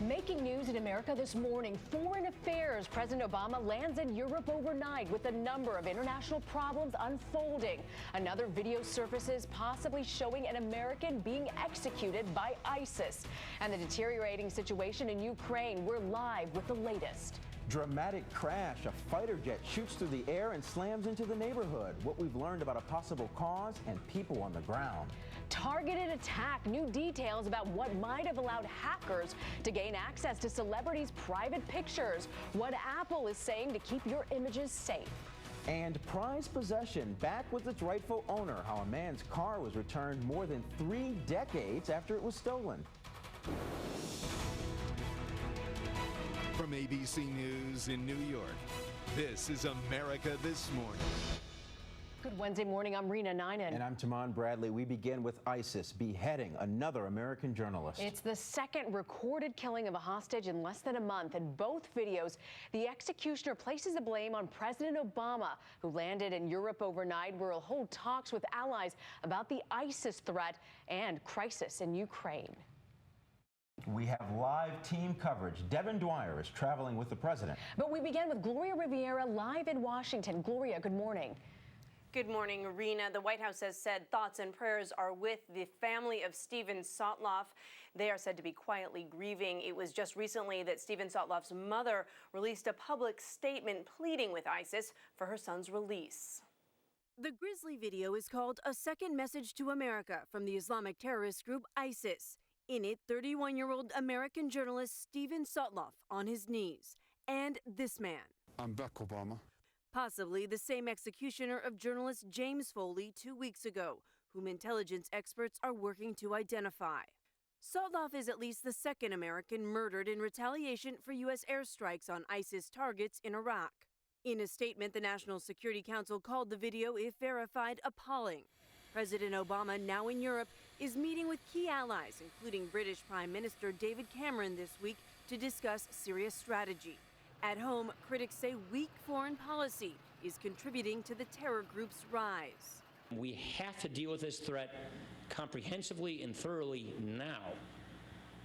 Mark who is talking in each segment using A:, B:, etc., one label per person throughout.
A: Making news in America this morning. Foreign Affairs. President Obama lands in Europe overnight with a number of international problems unfolding. Another video surfaces possibly showing an American being executed by ISIS. And the deteriorating situation in Ukraine. We're live with the latest.
B: Dramatic crash. A fighter jet shoots through the air and slams into the neighborhood. What we've learned about a possible cause and people on the ground.
A: Targeted attack. New details about what might have allowed hackers to gain access to celebrities' private pictures. What Apple is saying to keep your images safe.
B: And prized possession back with its rightful owner. How a man's car was returned more than 3 decades after it was stolen.
C: From ABC News in New York, this is America This Morning.
A: Good Wednesday morning. I'm Rena Ninan.
B: And I'm Tahman Bradley. We begin with ISIS beheading another American journalist.
A: It's the second recorded killing of a hostage in less than a month. In both videos, the executioner places the blame on President Obama, who landed in Europe overnight, where he'll hold talks with allies about the ISIS threat and crisis in Ukraine.
B: We have live team coverage. Devin Dwyer is traveling with the president.
A: But we begin with Gloria Rivera live in Washington. Gloria, good morning.
D: Good morning, Rena. The White House has said thoughts and prayers are with the family of Steven Sotloff. They are said to be quietly grieving. It was just recently that Steven Sotloff's mother released a public statement pleading with ISIS for her son's release.
E: The grisly video is called A Second Message to America from the Islamic terrorist group ISIS. In it, 31-year-old American journalist Steven Sotloff on his knees. And this man.
F: I'm Barack Obama.
E: Possibly the same executioner of journalist James Foley 2 weeks ago, whom intelligence experts are working to identify. Sotloff is at least the second American murdered in retaliation for U.S. airstrikes on ISIS targets in Iraq. In a statement, the National Security Council called the video, if verified, appalling. President Obama, now in Europe, is meeting with key allies, including British Prime Minister David Cameron this week, to discuss Syria's strategy. At home, critics say weak foreign policy is contributing to the terror group's rise.
G: We have to deal with this threat comprehensively and thoroughly now.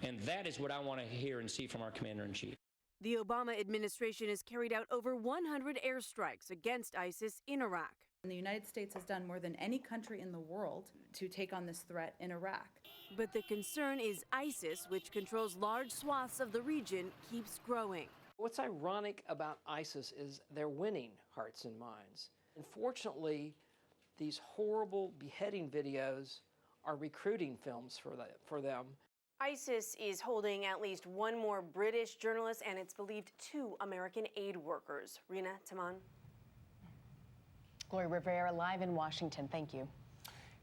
G: And that is what I want to hear and see from our commander-in-chief.
E: The Obama administration has carried out over 100 airstrikes against ISIS in Iraq.
H: And the United States has done more than any country in the world to take on this threat in Iraq.
E: But the concern is ISIS, which controls large swaths of the region, keeps growing.
I: What's ironic about ISIS is they're winning hearts and minds. Unfortunately, these horrible beheading videos are recruiting films for them.
D: ISIS is holding at least one more British journalist, and it's believed 2 American aid workers. Rena, Tahman.
A: Gloria Rivera live in Washington. Thank you.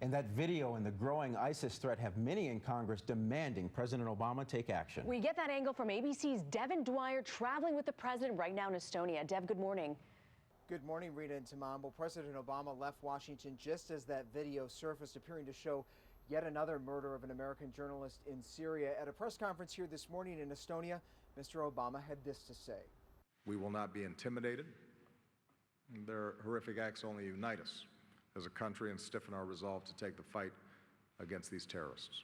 B: And that video and the growing ISIS threat have many in Congress demanding President Obama take action.
A: We get that angle from ABC's Devin Dwyer traveling with the president right now in Estonia. Dev, good morning.
J: Good morning, Rita and Tahman. Well, President Obama left Washington just as that video surfaced, appearing to show yet another murder of an American journalist in Syria. At a press conference here this morning in Estonia, Mr. Obama had this to say.
K: We will not be intimidated. Their horrific acts only unite us as a country and stiffen our resolve to take the fight against these terrorists.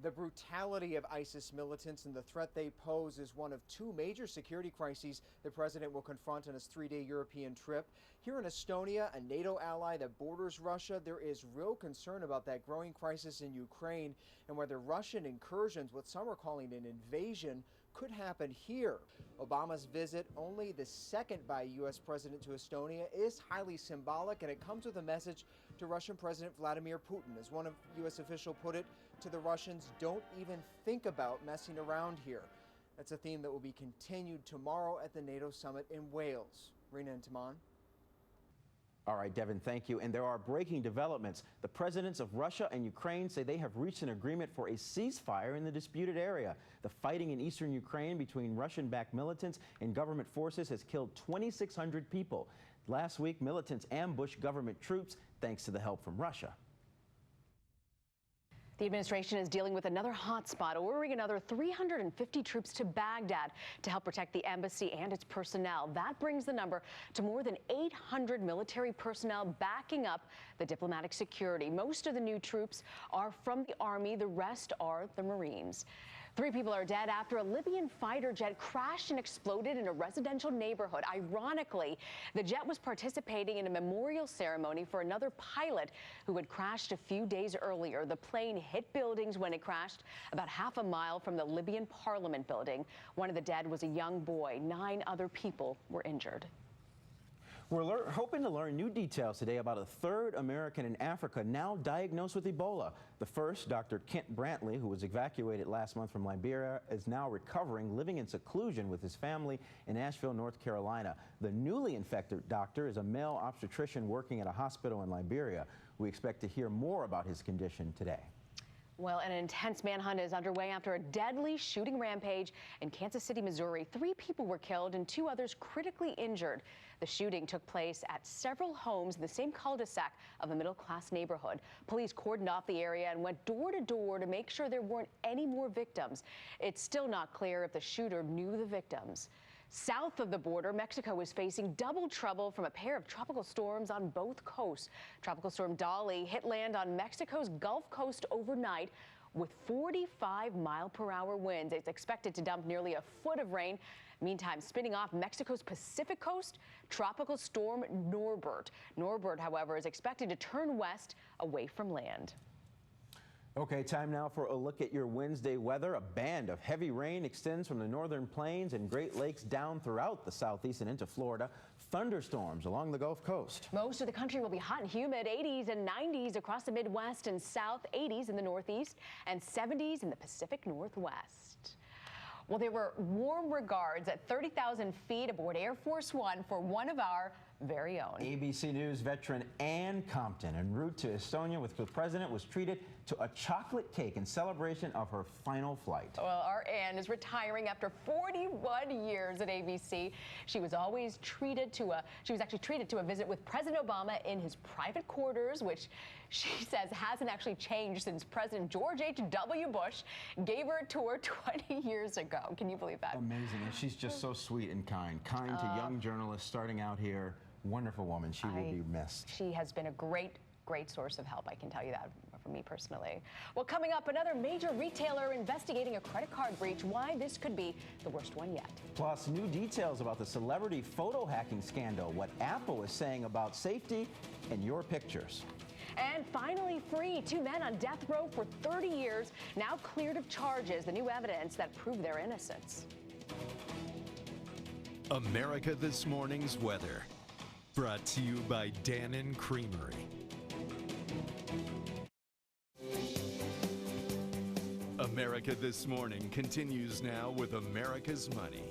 J: The brutality of ISIS militants and the threat they pose is one of 2 major security crises the president will confront on his 3-day European trip. Here in Estonia, a NATO ally that borders Russia, there is real concern about that growing crisis in Ukraine and whether Russian incursions, what some are calling an invasion, could happen here. Obama's visit, only the second by a U.S. president to Estonia, is highly symbolic, and it comes with a message to Russian President Vladimir Putin. As one U.S. official put it, to the Russians, don't even think about messing around here. That's a theme that will be continued tomorrow at the NATO summit in Wales. Rena and Tahman.
B: All right, Devin, thank you. And there are breaking developments. The presidents of Russia and Ukraine say they have reached an agreement for a ceasefire in the disputed area. The fighting in eastern Ukraine between Russian-backed militants and government forces has killed 2,600 people. Last week, militants ambushed government troops thanks to the help from Russia.
A: The administration is dealing with another hotspot, ordering another 350 troops to Baghdad to help protect the embassy and its personnel. That brings the number to more than 800 military personnel backing up the diplomatic security. Most of the new troops are from the Army. The rest are the Marines. 3 people are dead after a Libyan fighter jet crashed and exploded in a residential neighborhood. Ironically, the jet was participating in a memorial ceremony for another pilot who had crashed a few days earlier. The plane hit buildings when it crashed about half a mile from the Libyan parliament building. One of the dead was a young boy. 9 other people were injured.
B: We're hoping to learn new details today about a 3rd American in Africa now diagnosed with Ebola. The first, Dr. Kent Brantley, who was evacuated last month from Liberia, is now recovering, living in seclusion with his family in Asheville, North Carolina. The newly infected doctor is a male obstetrician working at a hospital in Liberia. We expect to hear more about his condition today.
A: Well, an intense manhunt is underway after a deadly shooting rampage in Kansas City, Missouri. 3 people were killed and 2 others critically injured. The shooting took place at several homes in the same cul-de-sac of a middle-class neighborhood. Police cordoned off the area and went door to door to make sure there weren't any more victims. It's still not clear if the shooter knew the victims. South of the border, Mexico is facing double trouble from a pair of tropical storms on both coasts. Tropical storm Dolly hit land on Mexico's Gulf Coast overnight with 45-mile-per-hour winds. It's expected to dump nearly a foot of rain. Meantime, spinning off Mexico's Pacific coast, tropical storm Norbert. Norbert, however, is expected to turn west away from land.
B: Okay, time now for a look at your Wednesday weather. A band of heavy rain extends from the northern plains and Great Lakes down throughout the southeast and into Florida. Thunderstorms along the Gulf Coast.
A: Most of the country will be hot and humid, 80s and 90s across the Midwest and South, 80s in the Northeast, and 70s in the Pacific Northwest. Well, there were warm regards at 30,000 feet aboard Air Force One for one of our very own.
B: ABC News veteran Ann Compton, en route to Estonia with the president, was treated to a chocolate cake in celebration of her final flight.
A: Well, our Ann is retiring after 41 years at ABC. She was actually treated to a visit with President Obama in his private quarters, which she says hasn't actually changed since President George H.W. Bush gave her a tour 20 years ago. Can you believe that?
B: Amazing. And she's just so sweet and kind to young journalists starting out here. Wonderful woman. She will be missed.
A: She has been a great source of help, I can tell you that for me personally. Well, coming up, another major retailer investigating a credit card breach. Why this could be the worst one yet.
B: Plus, new details about the celebrity photo hacking scandal, what Apple is saying about safety, and your pictures.
A: And finally free, 2 men on death row for 30 years, now cleared of charges, the new evidence that proved their innocence.
C: America This Morning's weather, brought to you by Dannon Creamery. America This Morning continues now with America's Money.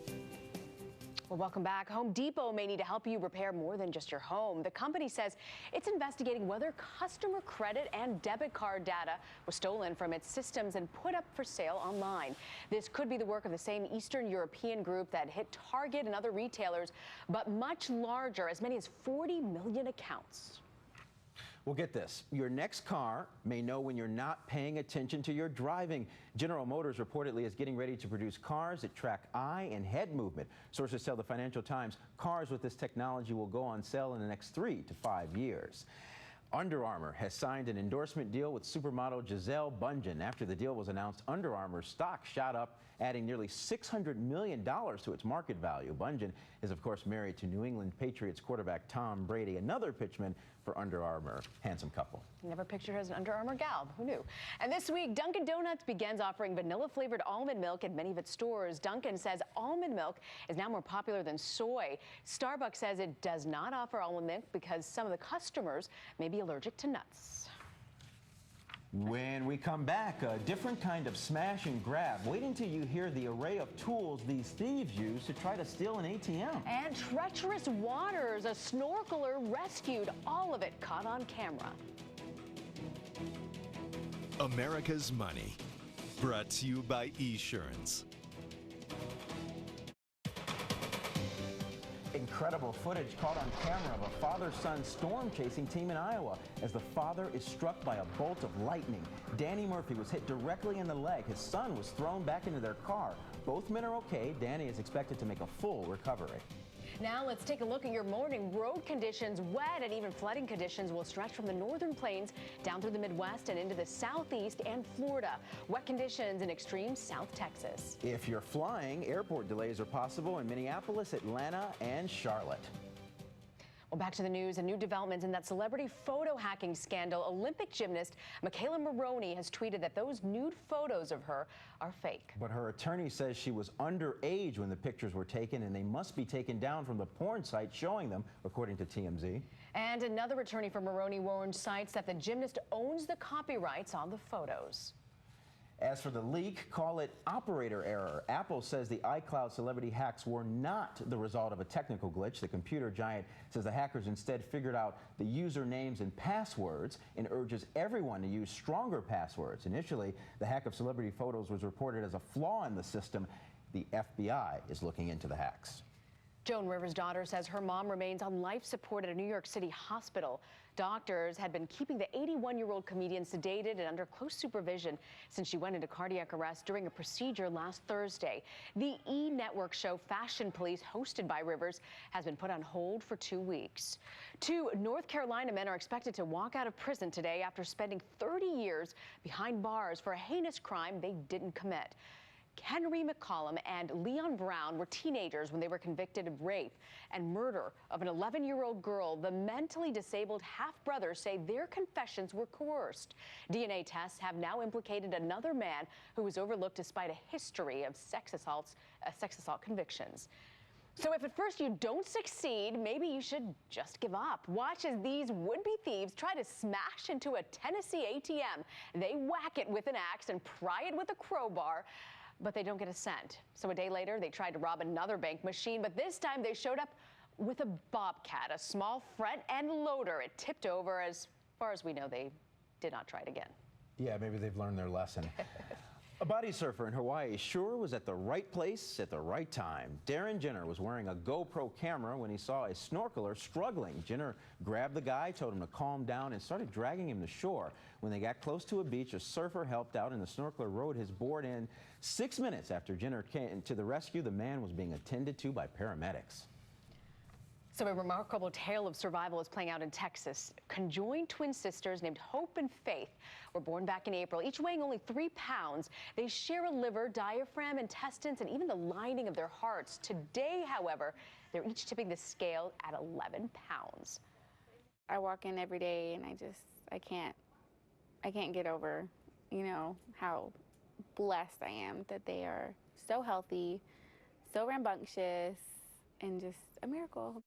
A: Well, welcome back. Home Depot may need to help you repair more than just your home. The company says it's investigating whether customer credit and debit card data was stolen from its systems and put up for sale online. This could be the work of the same Eastern European group that hit Target and other retailers, but much larger, as many as 40 million accounts.
B: Well, get this. Your next car may know when you're not paying attention to your driving. General Motors reportedly is getting ready to produce cars that track eye and head movement. Sources tell the Financial Times cars with this technology will go on sale in the next 3 to 5 years. Under Armour has signed an endorsement deal with supermodel Gisele Bundchen. After the deal was announced, Under Armour's stock shot up, adding nearly $600 million to its market value. Bundchen is, of course, married to New England Patriots quarterback Tom Brady, another pitchman for Under Armour. Handsome couple.
A: Never pictured her as an Under Armour gal. Who knew? And this week, Dunkin' Donuts begins offering vanilla-flavored almond milk at many of its stores. Dunkin' says almond milk is now more popular than soy. Starbucks says it does not offer almond milk because some of the customers may be allergic to nuts.
B: When we come back, a different kind of smash and grab. Wait until you hear the array of tools these thieves use to try to steal an ATM.
A: And treacherous waters, a snorkeler rescued, all of it caught on camera.
C: America's Money, brought to you by Esurance.
B: Incredible footage caught on camera of a father-son storm-chasing team in Iowa as the father is struck by a bolt of lightning. Danny Murphy was hit directly in the leg. His son was thrown back into their car. Both men are okay. Danny is expected to make a full recovery.
A: Now let's take a look at your morning. Road conditions, wet and even flooding conditions will stretch from the northern plains down through the Midwest and into the southeast and Florida. Wet conditions in extreme South Texas.
B: If you're flying, airport delays are possible in Minneapolis, Atlanta, and Charlotte.
A: Well, back to the news and new developments in that celebrity photo hacking scandal. Olympic gymnast Michaela Maroney has tweeted that those nude photos of her are fake.
B: But her attorney says she was underage when the pictures were taken, and they must be taken down from the porn site showing them, according to TMZ.
A: And another attorney for Maroney warned sites that the gymnast owns the copyrights on the photos.
B: As for the leak, call it operator error. Apple says the iCloud celebrity hacks were not the result of a technical glitch. The computer giant says the hackers instead figured out the usernames and passwords and urges everyone to use stronger passwords. Initially, the hack of celebrity photos was reported as a flaw in the system. The FBI is looking into the hacks.
A: Joan Rivers' daughter says her mom remains on life support at a New York City hospital. Doctors had been keeping the 81-year-old comedian sedated and under close supervision since she went into cardiac arrest during a procedure last Thursday. The E! Network show Fashion Police, hosted by Rivers, has been put on hold for 2 weeks. 2 North Carolina men are expected to walk out of prison today after spending 30 years behind bars for a heinous crime they didn't commit. Henry McCollum and Leon Brown were teenagers when they were convicted of rape and murder of an 11-year-old girl. The mentally disabled half-brothers say their confessions were coerced. DNA tests have now implicated another man who was overlooked despite a history of sex assault convictions. So if at first you don't succeed, maybe you should just give up. Watch as these would-be thieves try to smash into a Tennessee ATM. They whack it with an axe and pry it with a crowbar, but they don't get a cent. So a day later, they tried to rob another bank machine, but this time they showed up with a bobcat, a small front-end loader. It tipped over. As far as we know, they did not try it again.
B: Yeah, maybe they've learned their lesson. A body surfer in Hawaii sure was at the right place at the right time. Darren Jenner was wearing a GoPro camera when he saw a snorkeler struggling. Jenner grabbed the guy, told him to calm down, and started dragging him to shore. When they got close to a beach, a surfer helped out, and the snorkeler rode his board in. 6 minutes after Jenner came to the rescue, the man was being attended to by paramedics.
A: So a remarkable tale of survival is playing out in Texas. Conjoined twin sisters named Hope and Faith were born back in April, each weighing only 3 pounds. They share a liver, diaphragm, intestines, and even the lining of their hearts. Today, however, they're each tipping the scale at 11 pounds.
F: I walk in every day and I can't get over, how blessed I am that they are so healthy, so rambunctious, and just a miracle.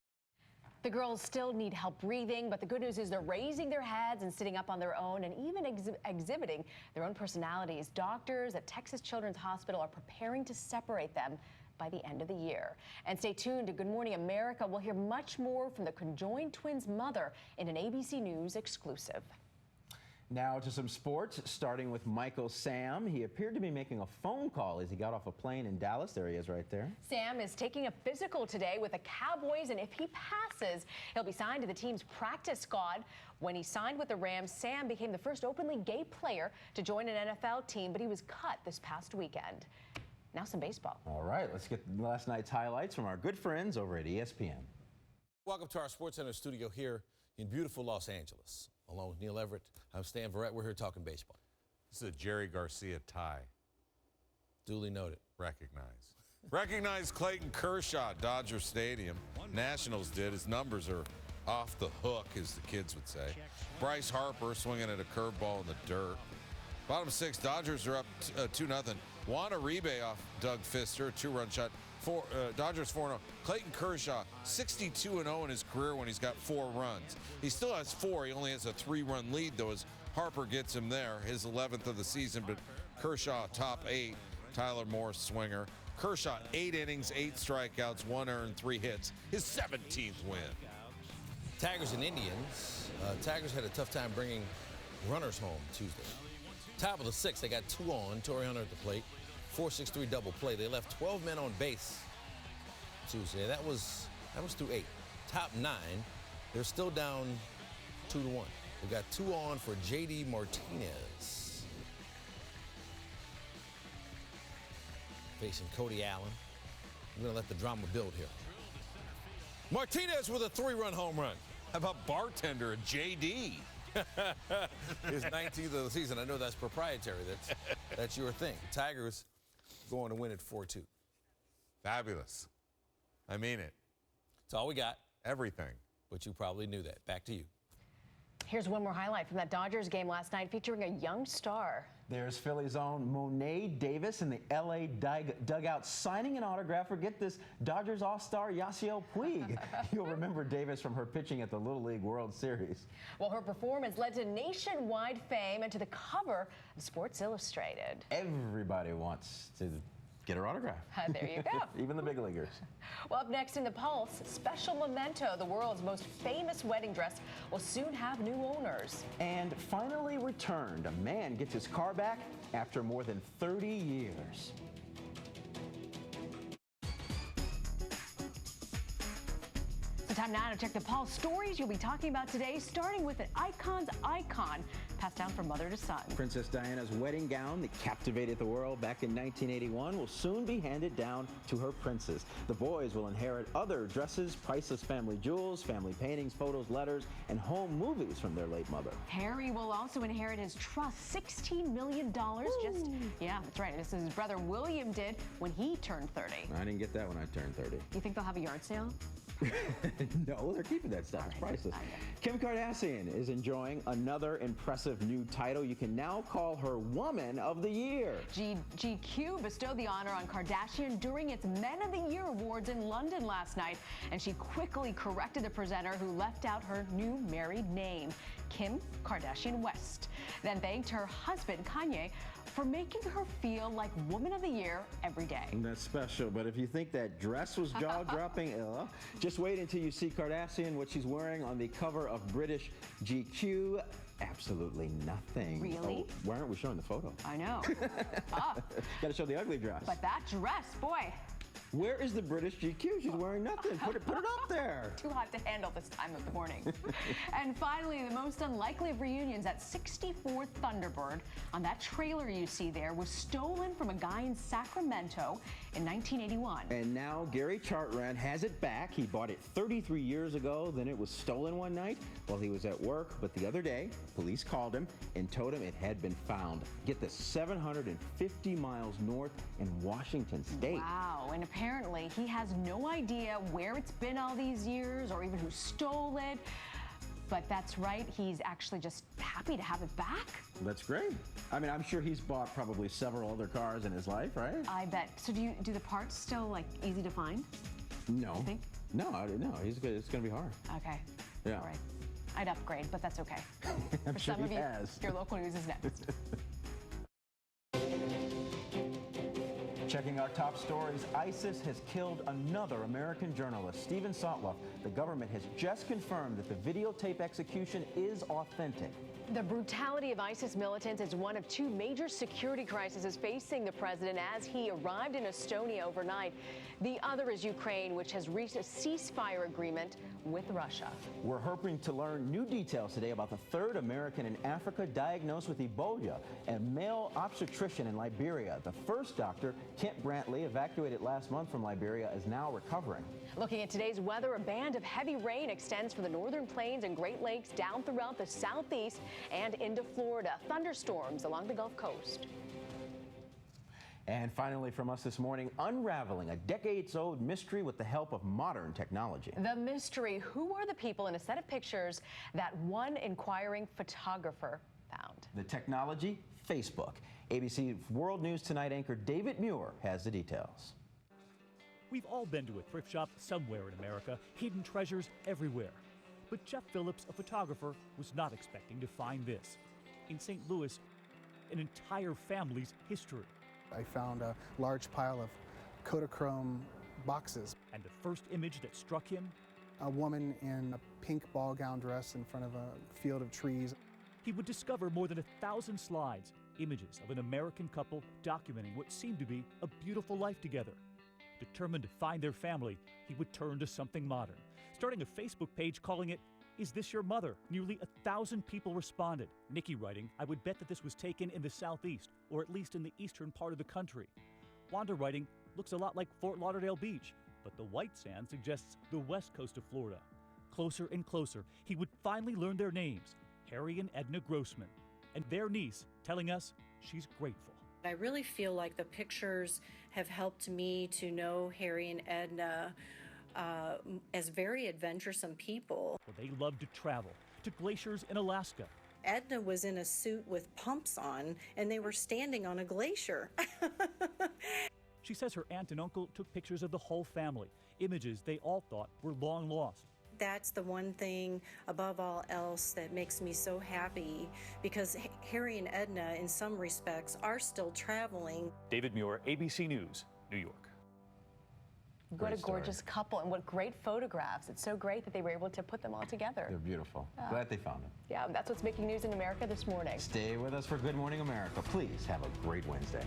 A: The girls still need help breathing, but the good news is they're raising their heads and sitting up on their own and even exhibiting their own personalities. Doctors at Texas Children's Hospital are preparing to separate them by the end of the year. And stay tuned to Good Morning America. We'll hear much more from the conjoined twins' mother in an ABC News exclusive.
B: Now to some sports, starting with Michael Sam. He appeared to be making a phone call as he got off a plane in Dallas. There he is right there.
A: Sam is taking a physical today with the Cowboys, and if he passes, he'll be signed to the team's practice squad. When he signed with the Rams, Sam became the first openly gay player to join an NFL team, but he was cut this past weekend. Now some baseball.
B: All right, let's get last night's highlights from our good friends over at ESPN.
L: Welcome to our SportsCenter studio here in beautiful Los Angeles. Along with Neil Everett, I'm Stan Verrett. We're here talking baseball.
M: This is a Jerry Garcia tie.
L: Duly noted.
M: Recognize Clayton Kershaw, Dodger Stadium. Nationals did. His numbers are off the hook, as the kids would say. Bryce Harper swinging at a curveball in the dirt. Bottom 6, Dodgers are up 2-0. Juan Uribe off Doug Fister, a 2-run shot. Dodgers 4-0. Clayton Kershaw, 62-0 in his career when he's got 4 runs. He still has 4. He only has a 3-run lead, though, as Harper gets him there, his 11th of the season. But Kershaw, top 8. Tyler Morse, swinger. Kershaw, 8 innings, 8 strikeouts, 1 earned, 3 hits. His 17th win.
L: Tigers and Indians. Tigers had a tough time bringing runners home Tuesday. Top of the 6th, they got 2 on. Torrey Hunter at the plate. 4-6-3 double play. They left 12 men on base Tuesday. That was through 8. Top 9, they're still down 2-1. We got 2 on for J.D. Martinez. Facing Cody Allen. We're going to let the drama build here. Martinez with a 3-run home run.
M: How about bartender JD?
L: His 19th of the season. I know that's proprietary. That's your thing. Tigers going to win at 4-2.
M: Fabulous. I mean it.
L: That's all we got.
M: Everything.
L: But you probably knew that. Back to you.
A: Here's one more highlight from that Dodgers game last night featuring a young star.
B: There's Philly's own Monet Davis in the LA dugout signing an autograph for, get this, Dodgers All-Star Yasiel Puig. You'll remember Davis from her pitching at the Little League World Series.
A: Well, her performance led to nationwide fame and to the cover of Sports Illustrated.
B: Everybody wants to get her autograph.
A: There you go.
B: Even the big leaguers.
A: Well, up next in the Pulse, special memento. The world's most famous wedding dress will soon have new owners.
B: And finally returned. A man gets his car back after more than 30 years.
A: So time now to check the Pulse stories you'll be talking about today, starting with an icon's icon passed down from mother to son.
B: Princess Diana's wedding gown that captivated the world back in 1981 will soon be handed down to her princes. The boys will inherit other dresses, priceless family jewels, family paintings, photos, letters, and home movies from their late mother.
A: Harry will also inherit his trust, $16 million. Yeah, that's right. This is his brother William did when he turned 30.
B: I didn't get that when I turned 30.
A: You think they'll have a yard sale?
B: No, they're keeping that stuff. It's priceless. Kim Kardashian is enjoying another impressive new title. You can now call her Woman of the Year.
A: GQ bestowed the honor on Kardashian during its Men of the Year awards in London last night, and she quickly corrected the presenter who left out her new married name, Kim Kardashian West, then thanked her husband, Kanye, for making her feel like Woman of the Year every day.
B: That's special, but if you think that dress was jaw-dropping, just wait until you see Kardashian, what she's wearing on the cover of British GQ. Absolutely nothing.
A: Really?
B: Oh, why aren't we showing the photo?
A: I know.
B: Got to show the ugly dress.
A: But that dress, boy.
B: Where is the British GQ? She's wearing nothing. Put it up there.
A: Too hot to handle this time of the morning. And finally, the most unlikely of reunions, that 64 Thunderbird on that trailer you see there was stolen from a guy in Sacramento in 1981.
B: And now Gary Chartrand has it back. He bought it 33 years ago. Then it was stolen one night while he was at work. But the other day, police called him and told him it had been found. Get this, 750 miles north in Washington State.
A: Wow. And apparently he has no idea where it's been all these years or even who stole it. But that's right, he's actually just happy to have it back.
B: That's great. I mean, I'm sure he's bought probably several other cars in his life, right?
A: I bet. So do the parts still like easy to find?
B: No.
A: You think?
B: No, he's good. It's going to be hard.
A: Okay.
B: Yeah.
A: All right. I'd upgrade, but that's okay.
B: I'm
A: For
B: sure
A: some of
B: he
A: you,
B: has.
A: your local news is next.
B: Checking our top stories, ISIS has killed another American journalist, Steven Sotloff. The government has just confirmed that the videotape execution is authentic.
A: The brutality of ISIS militants is one of two major security crises facing the president as he arrived in Estonia overnight. The other is Ukraine, which has reached a ceasefire agreement with Russia.
B: We're hoping to learn new details today about the third American in Africa diagnosed with Ebola, a male obstetrician in Liberia. The first doctor, Kent Brantley, evacuated last month from Liberia, is now recovering.
A: Looking at today's weather, a band of heavy rain extends from the northern plains and Great Lakes down throughout the southeast and into Florida. Thunderstorms along the Gulf Coast.
B: And finally from us this morning, unraveling a decades-old mystery with the help of modern technology.
A: The mystery: who are the people in a set of pictures that one inquiring photographer found?
B: The technology, Facebook. ABC World News Tonight anchor David Muir has the details.
N: We've all been to a thrift shop somewhere in America, hidden treasures everywhere. But Jeff Phillips, a photographer, was not expecting to find this. In St. Louis, an entire family's history.
O: I found a large pile of Kodachrome boxes.
N: And the first image that struck him?
O: A woman in a pink ball gown dress in front of a field of trees.
N: He would discover more than 1,000 slides, images of an American couple documenting what seemed to be a beautiful life together. Determined to find their family, he would turn to something modern, starting a Facebook page calling it, "Is This Your Mother?" Nearly 1,000 people responded. Nikki writing, "I would bet that this was taken in the southeast, or at least in the eastern part of the country." Wanda writing, "Looks a lot like Fort Lauderdale Beach." But the white sand suggests the west coast of Florida. Closer and closer, he would finally learn their names, Harry and Edna Grossman, and their niece telling us she's grateful.
P: I really feel like the pictures have helped me to know Harry and Edna as very adventuresome people.
N: Well, they loved to travel to glaciers in Alaska.
P: Edna was in a suit with pumps on, and they were standing on a glacier.
N: She says her aunt and uncle took pictures of the whole family, images they all thought were long lost.
P: That's the one thing above all else that makes me so happy, because Harry and Edna, in some respects, are still traveling.
N: David Muir, ABC News, New York.
A: What a gorgeous couple, and what great photographs. It's so great that they were able to put them all together.
B: They're beautiful. Glad they found them.
A: Yeah, that's what's making news in America this morning.
B: Stay with us for Good Morning America. Please have a great Wednesday.